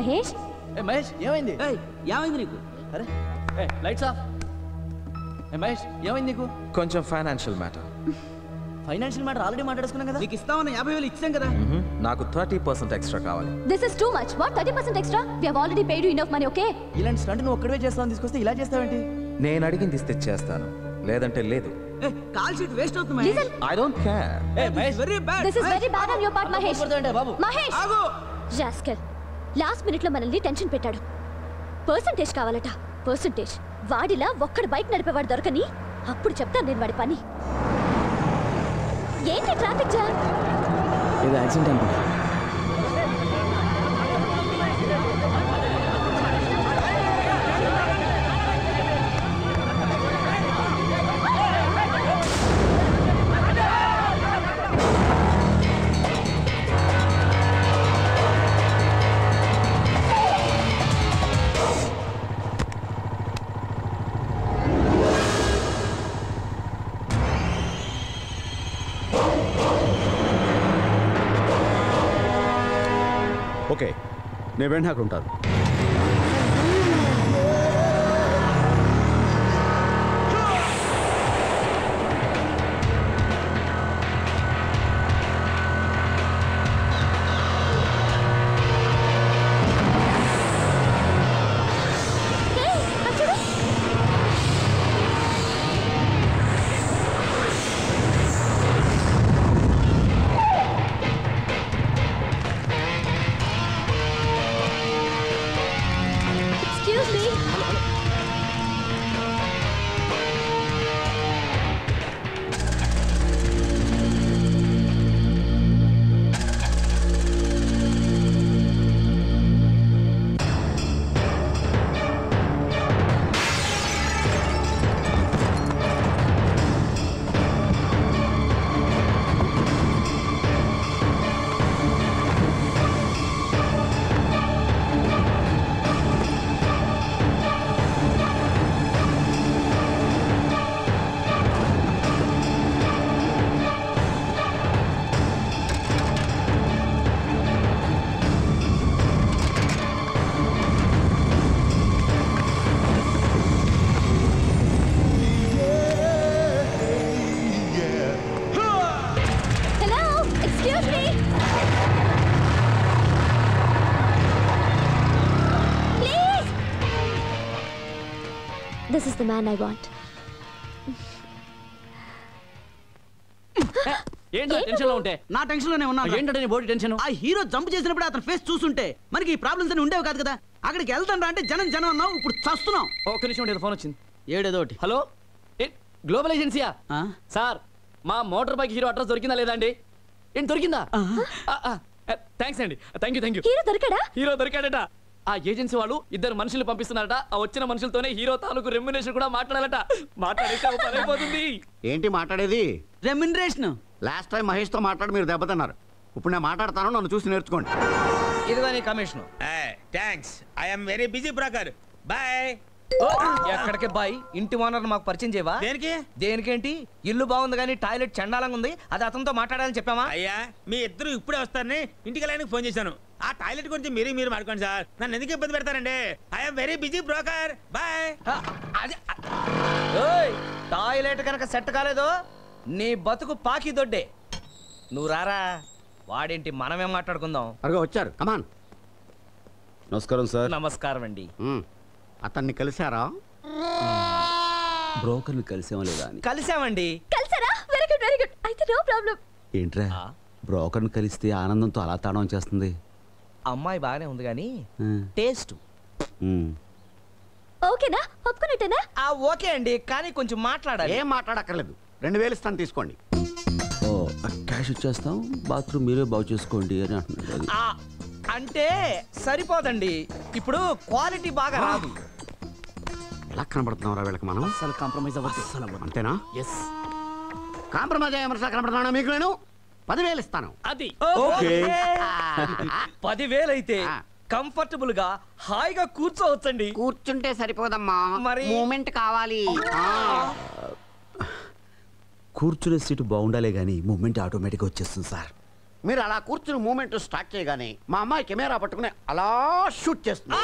మహేష్ మహేష్ ఏమైంది? ఏమైంది నీకు? అరే లైట్స్ ఆఫ్. మహేష్ ఏమైంది నీకు? కొంచెం financial matter. Financial matter already మాట్లాడుకున్నాం కదా. నీకు ఇస్తామన్న 50,000 ఇచ్చాం కదా. నాకు 30% ఎక్స్ట్రా కావాలి. This is too much. What 30% extra? We have already paid you enough money, okay? ఇలాంటి స్టంట్ నువ్వు ఒక్కడే చేస్తావని తీసుకొస్తే ఇలా చేస్తావేంటి? నేను అడిగింది ఇస్తే చేస్తాను, లేదంటే లేదు. కాల్ షీట్ వేస్ట్ అవుతుంది Listen. I don't care. Mahesh very bad. This is very bad on your part Mahesh. Babu Mahesh ఆగు. జాస్కర్ లాస్ట్ మినిట్ లో మనల్ని టెన్షన్ పెట్టాడు. పర్సంటేజ్ కావాలట, పర్సంటేజ్. వాడిలా ఒక్కడు బైక్ నడిపేవాడు దొరకని అప్పుడు చెప్తాను నేను వాడి పని. ఏంటి ట్రాఫిక్ జామ్? ఏదో యాక్సిడెంట్ అనుకుంటా. ఓకే, నేను వెంటనే అక్కడ ఉంటాను. This is the man I want. ఏంటో టెన్షన్ లో ఉంటే? నా టెన్షన్ లోనే ఉన్నా. ఏంటంటే నీ బాడీ టెన్షన్? ఆ హీరో జంప్ చేసినప్పుడు అతని ఫేస్ చూసుంటే మనకి ఈ ప్రాబ్లమ్స్ అని ఉండేవి కాదు కదా. అక్కడికి వెళ్తాం అంటే జనం అన్నావు, ఇప్పుడు చస్తున్నాం. ఒక్క నిమిషం ఉండేది, ఫోన్ వచ్చింది. ఏడేదో ఒకటి. హలో, గ్లోబల్ ఏజెన్సీయా? ఆ? సార్, మా మోటార్ బైక్ హీరో అడ్రస్ దొరికిందా లేదా అండి? ఏంటి దొరికిందా? థ్యాంక్స్ అండి, థ్యాంక్ యూ. హీరో దొరికాడా? హీరో దొరికాడట. ఆ ఏజెన్సీ వాళ్ళు 2 మనుషులు పంపిస్తున్నారట. ఆ వచ్చిన మనుషులతోనే హీరో తాలూకు రెమ్యునరేషన్ కూడా మాట్లాడాలట. మాట్లాడితే ఒక పని అయిపోతుంది. ఏంటి మాట్లాడేది? రెమ్యునరేషన్. లాస్ట్ టైం మహేష్తో మాట్లాడి మీరు దెబ్బతిన్నారు. ఇప్పుడు నేను మాట్లాడతాను, నన్ను చూసి నేర్చుకోండి. ఇదిగో నీ commission. Thanks, I'm very busy broker. Bye. ఎక్కడికి బాయ్? ఇంటి ఓనర్ మాకు పరిచయం చేయవా? దేనికి? దేనికేంటి? ఇల్లు బాగుంది కానీ టాయిలెట్ చండాలంగా ఉంది, అది అతనితో మాట్లాడాలని చెప్పామా? అయ్యా, మీ ఇద్దరు ఇప్పుడే వస్తారని ఇంటికి వెళ్ళడానికి ఫోన్ చేశాను. ఆ టాయిలెట్ గురించి మీరు మాట్లాడుకోండి సార్. నన్ను ఎందుకు ఇబ్బంది పెడతారండి? I'm very busy broker. Bye. అది టాయిలెట్ కనుక సెట్ కాలేదో నీ బతుకు పాకి దొడ్డే. నువ్వు రారా, వాడేంటి మనమే మాట్లాడుకుందాం. అరగా వచ్చారు, కమాన్. నమస్కారం సార్. నమస్కారం అండి. అతన్ని కలిశారా? బ్రోకర్ని కలిసామా లేదా అని. కలిసామండి. కలిసారా? Very good very good. అయితే నో ప్రాబ్లం. ఏంట్రా బ్రోకర్ని కలిస్తే ఆనందంతో అలా తాడం చేస్తుంది? అమ్మాయి బాగానే ఉంది కానీ టేస్ట్. ఓకేనా? ఒప్పుకున్నట్టేనా? ఓకే అండి, కానీ కొంచెం మాట్లాడాలి. ఏం మాట్లాడక్కర్లేదు, 2,000 ఇస్తాను, తీసుకోండి. ఓ క్యాష్ ఇచ్చేస్తాం, బాత్రూమ్ మీరే బాగు చేసుకోండి అని అంటున్నాడు. అంటే సరిపోదండి, ఇప్పుడు క్వాలిటీ బాగా రాదు. ఎలా కనబడుతున్నారా వీళ్ళకి మనం? అసలు కాంప్రమైజ్ అవ్వదు. అంతేనా? ఎస్. కాంప్రమైజ్ అయ్యే మనిషి కనబడుతున్నా మీకు? నేను 10,000 ఇస్తాను. అది ఓకే. 10,000 అయితే కంఫర్టబుల్ గా హాయిగా కూర్చోవచ్చండి. కూర్చుంటే సరిపోదమ్మా, మరి మూమెంట్ కావాలి. కూర్చునే సీటు బాగుండాలే గానీ మూమెంట్ ఆటోమేటిక్గా వచ్చేస్తుంది సార్. మీరు అలా కూర్చుని మూమెంట్ స్టార్ట్ చేయగానే మా అమ్మాయి కెమెరా పట్టుకుని అలా షూట్ చేస్తుంది.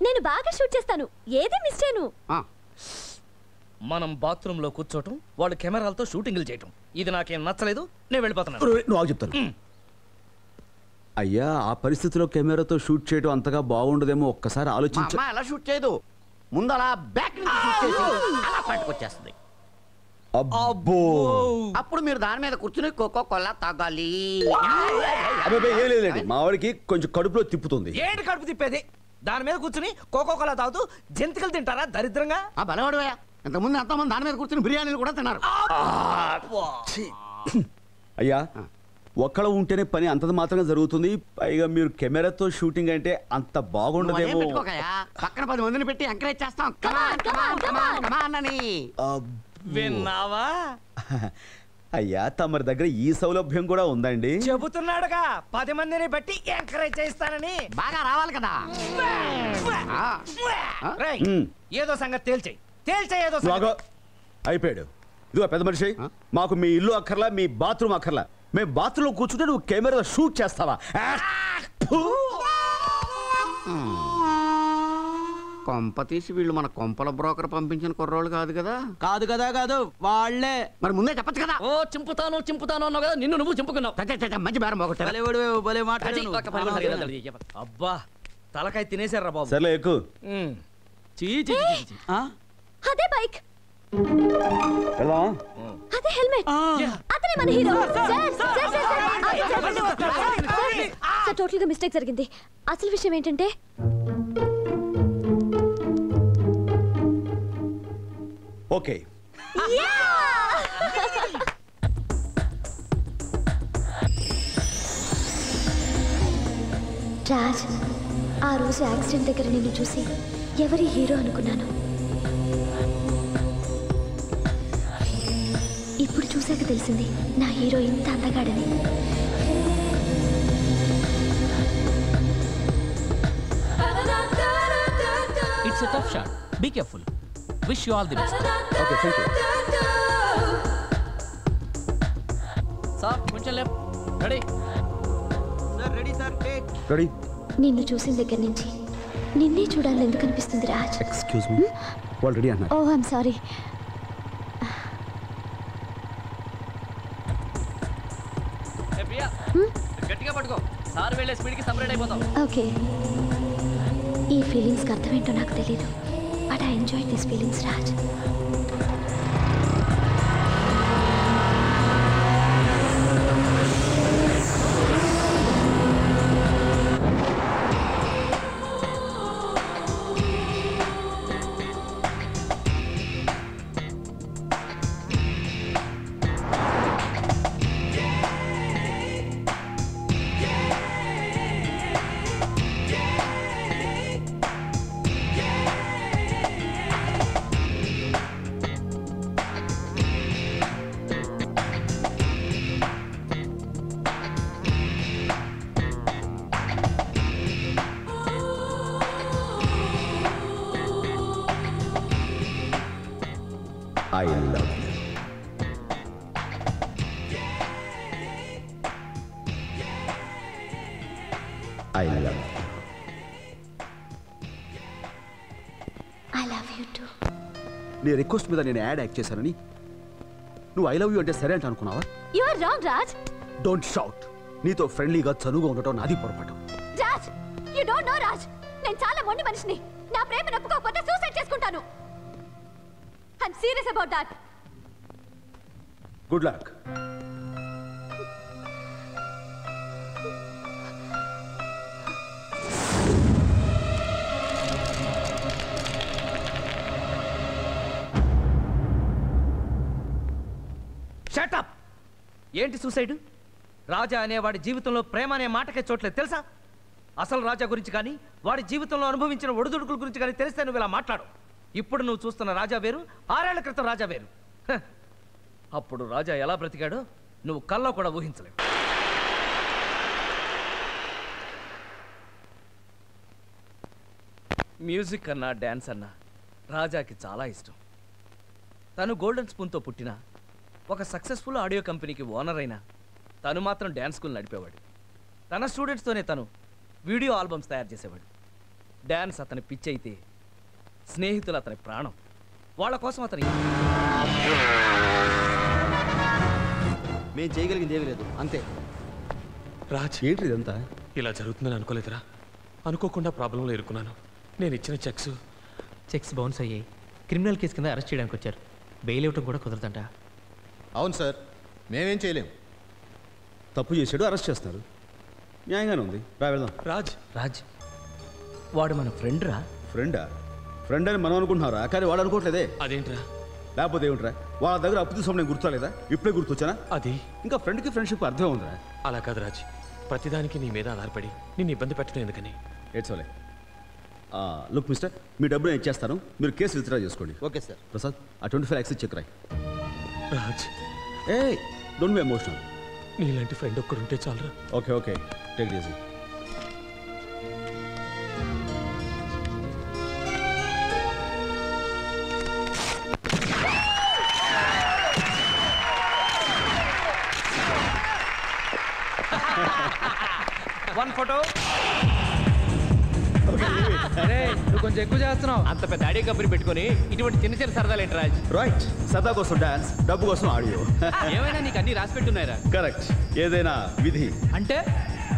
నేను బాగా షూట్ చేస్తాను, ఏది మిస్ చేయను. మనం బాత్రూమ్ లో కూర్చోటం, వాళ్ళు కెమెరాలతో షూటింగ్లు చేయటం, ఇది నాకేం నచ్చలేదు. నేను వెళ్ళిపోతున్నాను. నువ్వు చెప్తాను. అయ్యా, ఆ పరిస్థితిలో కెమెరాతో షూట్ చేయడం అంతగా బాగుండదేమో, ఒక్కసారి ఆలోచించు. ఎలా షూట్ చేయదు, ముందు అలా బ్యాక్ నుంచి షూట్ చేసి అలా పట్టుకొచ్చేస్తుంది. అబ్బో, అప్పుడు మీరు దాని మీద కూర్చుని కోకో కోలా తాగాలి. మా వాడికి కొంచెం కడుపులో తిప్పుతుంది. ఏంటి కడుపు తిప్పేది? దాని మీద కూర్చుని కోకో కోలా తాగుతూ జంతికలు తింటారా దరిద్రంగా? ఆ బలవాడువయ్యా, ఇంతకుముందు ఎంతమంది దాని మీద కూర్చుని బిర్యానీలు కూడా తిన్నారు. అయ్యా, ఒక్కడ ఉంటేనే పని అంతది మాత్రమే జరుగుతుంది. పైగా మీరు కెమెరాతో షూటింగ్ అంటే అంత బాగుండదేమో. పక్కన 10 మందిని పెట్టి ఎంకరేజ్ చేస్తాం. కమాన్ కమాన్ కమాన్ కమాన్ అని. విన్నావా? అయ్యా, తమరి దగ్గర ఈ సౌలభ్యం కూడా ఉందండి. చెబుతున్నాడుగా 10 మందిని బట్టి ఎంకరేజ్ చేస్తానని. బాగా రావాలి కదా. రేయ్, ఏదో సంగతి తేల్చేయి. ఏదో అయిపోయాడు. ఇదిగో పెద్ద మనిషి, మాకు మీ ఇల్లు అక్కర్లా, మీ బాత్రూమ్ అక్కర్లా. మేము బాత్రూమ్ కూర్చుంటే నువ్వు కెమెరా షూట్ చేస్తావా? కొంప తీసి వీళ్ళు మన కొంపల బ్రోకర్ పంపించిన కుర్రోళ్ళు కాదు కదా. కాదు వాళ్ళే. మరి ముందే చెప్పచ్చు కదా. ఓ చింపుతాను అన్నావు కదా, నిన్ను నువ్వు చింపుకున్నావు. మంచి బేరం బాగుంటారు. భలే మాట్లాడావు. అబ్బా, తలకాయ తినేశారా బాబు. సర్లే, ఎక్కువ. అదే బైక్, ఎలా? అదే హెల్మెట్, అతనే మన హీరో. సార్, టోటల్ గా మిస్టేక్ జరిగింది. అసలు విషయం ఏంటంటే, ఓకే, రాజ్, ఆ రోజు యాక్సిడెంట్ దగ్గర నిన్ను చూసి ఎవరి హీరో అనుకున్నాను. ఇప్పుడు చూశాక తెలిసింది నా హీరో ఇంత అందగాడని. It's a tough shot. Be careful. Wish you all the best. Okay, thank you. Sir కొంచెం లేప్. Ready? Ready sir, take. Ready? నిన్ను చూసిన దగ్గర నుంచి నిన్నే చూడాలని ఎందుకు అనిపిస్తుంది రాజ్? ఎక్స్క్యూజ్ మీ, వాళ్ళు రెడీ అన్నారు. ఓ, ఐఎమ్ సారీ. గట్టిగా పట్టుకో, సార్ వెళ్ళే స్పీడ్కి సపరేట్ అయిపోతాం. ఓకే, ఈ ఫీలింగ్స్కి అర్థమేంటో నాకు తెలీదు, but I enjoy this feelings Raj. I love you. I love you. I love you too. నీ రిక్వెస్ట్ మీద నేను యాడ్ యాక్ట్ చేశానని నువ్వు ఐ లవ్ యూ అంటే సరే అంటే అనుకున్నావా? You are wrong, Raj. Don't shout. నీతో ఫ్రెండ్లీగా చనువుగా ఉండటం నాది పొరపాటు. Raj, you don't know, Raj. నేను చాలా మొండి మనిషిని. నా ప్రేమ నొప్పుకోకపోతే సూసైడ్ చేసుకుంటాను. I'm serious about that. Good luck. Shut up. ఏంటి సూసైడ్? రాజా అనేవాడి జీవితంలో ప్రేమ అనే మాటకే చోట్లేదు తెలుసా? అసలు రాజా గురించి కానీ వాడి జీవితంలో అనుభవించిన ఒడిదుడుకుల గురించి కానీ తెలిస్తే నువ్వు ఇలా మాట్లాడు. ఇప్పుడు నువ్వు చూస్తున్న రాజా వేరు, 6 ఏళ్ల క్రితం రాజా వేరు. అప్పుడు రాజా ఎలా బ్రతికాడో నువ్వు కల్లో కూడా ఊహించలేవు. మ్యూజిక్ అన్నా డ్యాన్స్ అన్నా రాజాకి చాలా ఇష్టం. తను గోల్డెన్ స్పూన్తో పుట్టిన ఒక సక్సెస్ఫుల్ ఆడియో కంపెనీకి ఓనర్ అయినా తను మాత్రం డ్యాన్స్ స్కూల్ నడిపేవాడు. తన స్టూడెంట్స్తోనే తను వీడియో ఆల్బమ్స్ తయారు చేసేవాడు. డ్యాన్స్ అతని పిచ్చి అయితే స్నేహితులు అతని ప్రాణం. వాళ్ళ కోసం అతని మేము చేయగలిగింది ఏమీ లేదు, అంతే. రాజ్, ఏంటి ఇదంతా? ఇలా జరుగుతుందని అనుకోలేదురా. అనుకోకుండా ప్రాబ్లంలో ఇరుక్కున్నాను. నేను ఇచ్చిన చెక్స్ బౌన్స్ అయ్యాయి. క్రిమినల్ కేసు కింద అరెస్ట్ చేయడానికి వచ్చారు. బెయిల్ ఇవ్వటం కూడా కుదరదంట. అవును సార్, మేమేం చేయలేం. తప్పు చేసాడు, అరెస్ట్ చేస్తున్నారు. న్యాయంగానే ఉంది. వెళ్దాం. రాజ్ వాడు మన ఫ్రెండ్ రా. ఫ్రెండ్ అని మనం అనుకుంటున్నారా, కానీ వాడు అనుకోవట్లేదే. అదేంట్రా? లేకపోతే ఏమిట్రా, వాళ్ళ దగ్గర అప్పు తీసుకోవడం నేను గుర్తులేదా? ఇప్పుడే గుర్తొచ్చానా? అది ఇంకా ఫ్రెండ్కి ఫ్రెండ్షిప్ అర్థం ఉందా? అలా కాదు రాజ్, ప్రతిదానికి నీ మీద ఆధారపడి నిన్ను ఇబ్బంది పెట్టడం ఎందుకని. ఏడ్చోలే. లుక్ మిస్టర్, మీ డబ్బు నేను ఇచ్చేస్తాను, మీరు కేసు విత్డ్రా చేసుకోండి. Okay sir. ప్రసాద్, ఆ 25 lakhs చెక్ రాయి. రాజ్, ఏ డోంట్ బి ఎమోషనల్. నీలాంటి ఫ్రెండ్ ఒక్కడుంటే చాలరా. Okay, take it easy. One photo. నువ్వు కొంచెం ఎక్కువ చేస్తున్నావు. అంత పెద్ద ఆడియో కంపెనీ పెట్టుకొని ఇటువంటి చిన్న చిన్న సరదాలు ఏంటి రాజ్? రైట్, సరదా కోసం డాన్స్, డబ్బు కోసం ఆడియో. ఏమైనా నీకు అన్ని రాసి పెట్టున్నాయిరా. కరెక్ట్, ఏదైనా విధి. అంటే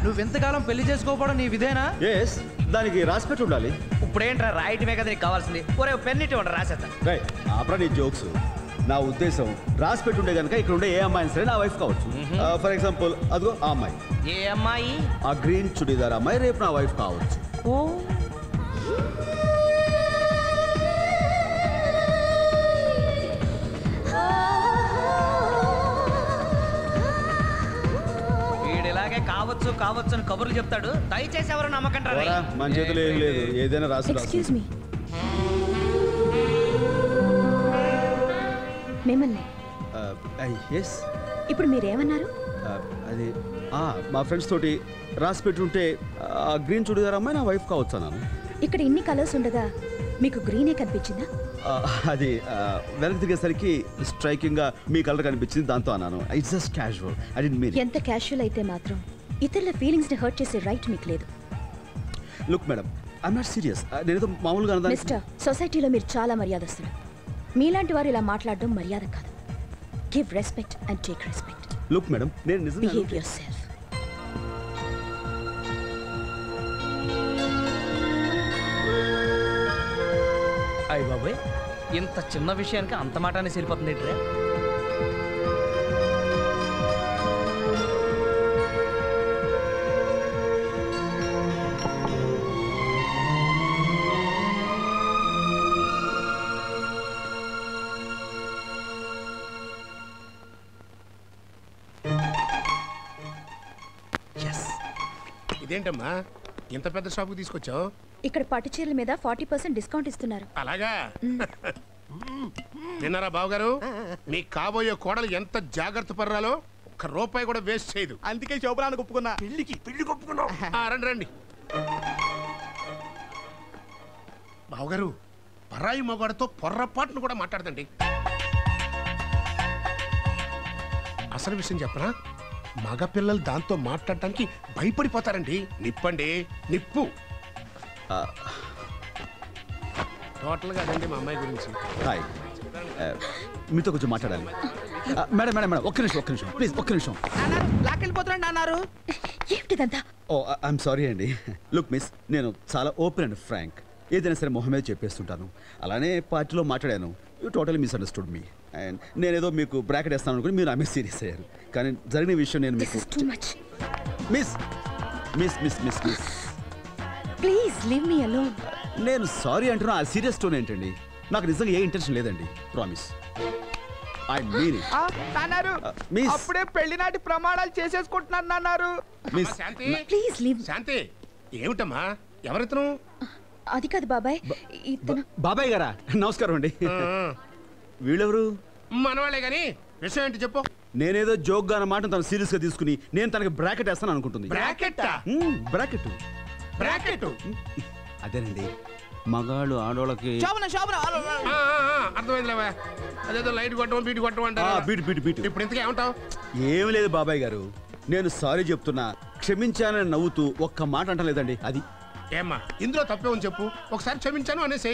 నువ్వు ఎంతకాలం పెళ్లి చేసుకోకపోవడం నీ విధేనా? ఎస్, దానికి రాసి పెట్టి ఉండాలి. ఇప్పుడేంట్రా రాయటమే కదా నీకు కావాల్సింది. ఒరే పెన్నిటి ఉండ రాసేస్తా. రైట్, ఆపరా నీ జోక్స్. నా ఉద్దేశం రాసి పెట్టి ఉండే కనుక ఇక్కడ ఉండే ఏ అమ్మాయిని సరే నా వైఫ్ కావచ్చు. ఫర్ ఎగ్జాంపుల్ అదిగో ఆ అమ్మాయి. ఏ అమ్మాయి? ఆ గ్రీన్ చుడీదార్ అమ్మాయి రేపు నా వైఫ్ కావచ్చు. ఓ, వీడిలాగే కావచ్చు అని కబుర్లు చెప్తాడు. దయచేసి ఎవరు నమ్మకంటారా? మన చేతిలో ఏం లేదు, ఏదైనా రాసి. ఎక్స్క్యూజ్ మీ, మిమ్మల్ని. ఎస్. ఇప్పుడు మీరేమన్నారు? అది మా ఫ్రెండ్స్ తోటి రాసి పెట్టుంటే ఆ గ్రీన్ చుడీదార్ అమ్మాయి నా వైఫ్ కావచ్చు అన్నాను. ఇక్కడ ఇన్ని కలర్స్ ఉండగా మీకు గ్రీనే కనిపించిందా? అది వెనక్కి తిరిగేసరికి స్ట్రైకింగ్ గా మీ కలర్ కనిపించింది, దాంతో అన్నాను. It's just casual, I didn't mean. ఎంత క్యాజువల్ అయితే మాత్రం ఇతరుల ఫీలింగ్స్ ని హర్ట్ చేసే రైట్ మీకు లేదు. Look madam, I'm not serious. నేనేదో మామూలుగా అన్నదాన్ని. మిస్టర్, సొసైటీలో మీరు చాలా మర్యాదస్తులు. మీలాంటి వారు ఇలా మాట్లాడడం మర్యాద కాదు. Give respect and take respect. Look madam, నేను నిజంగా బిహేవ్ యువర్సెల్ఫ్. అయ్య బాబాయ్, ఇంత చిన్న విషయానికి అంత మాటనే సరిపోతుంది ఏంట్రా? ఇదేంటమ్మా ఇంత పెద్ద షాపుకి తీసుకొచ్చావు? ఇక్కడ పట్టు చీరల మీద 40% డిస్కౌంట్ ఇస్తున్నారు. అలాగా? విన్నారా బావగారు, మీ కాబోయే కోడలు ఎంత జాగ్రత్త పర్రాలో ఒక్క రూపాయి కూడా వేస్ట్ చేయదు. అందుకే శోభనానికి ఒప్పుకున్నా. పెళ్లికి ఒప్పుకున్నావు. రండి రండి. బావగారు, పరాయి మగవాడితో పొర్రపాటును కూడా మాట్లాడదండి. అసలు విషయం చెప్పనా, మగపిల్లలు దాంతో మాట్లాడటానికి భయపడిపోతారండి. నిప్పండి, నిప్పు. టోటల్గా అదండి మా అమ్మాయి గురించి. హాయ్, మీతో కొంచెం మాట్లాడాలి. మేడం మేడం మేడం, ఒక్క నిమిషం ప్లీజ్, ఒక్క నిమిషం. లాకెళ్ళిపోతున్నాడు అన్నారు. ఏమిటిదంతా? ఓ ఐఎమ్ సారీ అండి. లుక్ మిస్, నేను చాలా ఓపెన్ అండ్ ఫ్రాంక్. ఏదైనా సరే మొహం మీద చెప్పేస్తుంటాను. అలానే పార్టీలో మాట్లాడాను. You totally misunderstood me. And నేనేదో మీకు బ్రాకెట్ వేస్తాను అనుకుని మీరు ఆమె సీరియస్ అయ్యారు. కానీ జరిగిన విషయం నేను మీకు miss miss miss miss miss please leave me alone. నేను సారీ అంటున్నా. ఆ సీరియస్ టోన్ ఏంటండి? నాకు నిజంగా ఏ ఇంటెన్షన్ లేదండి. Promise, I mean it. అన్నారు అప్పుడే పెళ్లి నాటి ప్రమాణాలు చేసేసుకుంటున్నాను అన్నారు. Miss Shanti, please leave. Shanti, ఏమిటమ్మా ఎవరితను? అది కాదు బాబాయ్, ఇతను. బాబాయ్ గారా? నమస్కారం అండి. వీళ్ళెవరు? మనవాళ్ళే గాని విషయం ఏంటి చెప్పు. నేనేదో జోక్ గా అన్నమాట తను సీరియస్ గా తీసుకుని నేను తనకి బ్రాకెట్ వేస్తాను అనుకుంటుంది. బ్రాకెట్? బ్రాకెట్ బ్రాకెట్ అదేనండి, మగాళ్ళు ఆడోళ్ళకి. అర్థమైందిలేవా, అదేదో లైట్ కొట్టడం బీట్ కొట్టడం అంటారు. Beat beat beat. ఇప్పుడు ఇంతకీ ఏమంటావు? ఏం లేదు బాబాయ్ గారు, నేను సారీ చెప్తున్నా, క్షమించానని నవ్వుతూ ఒక్క మాట అంటలేదండి. అది ఏమ్మా ఇందులో తప్పే ఉంది చెప్పు, ఒకసారి క్షమించాను అనేసి.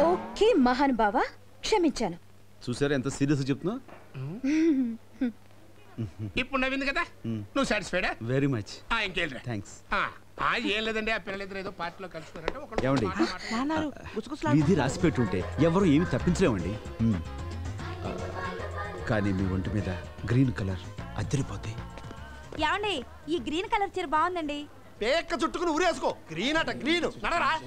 ఓకే మహానుభావ, క్షమించాను. చూసారా ఎంత సీరియస్ చెప్తున్నా? ఇప్పుడు నవ్వింది కదా, నువ్వు సాటిస్ఫైడా? Very much. ఇంకేంట్రా? థ్యాంక్స్. ఏం లేదండి, ఆ పిల్లలిద్దరు ఏదో పార్టీలో కలుసుకున్నారంటే ఏమండి విధి రాసి పెట్టుంటే ఎవరు ఏమి తప్పించలేమండి. కానీ మీ ఒంటి మీద గ్రీన్ కలర్ అద్దరిపోతాయి. ఏమండి ఈ గ్రీన్ కలర్ చీర బాగుందండి. పేక చుట్టుకుని ఊరేసుకో. గ్రీన్ అట గ్రీన్. నడరా.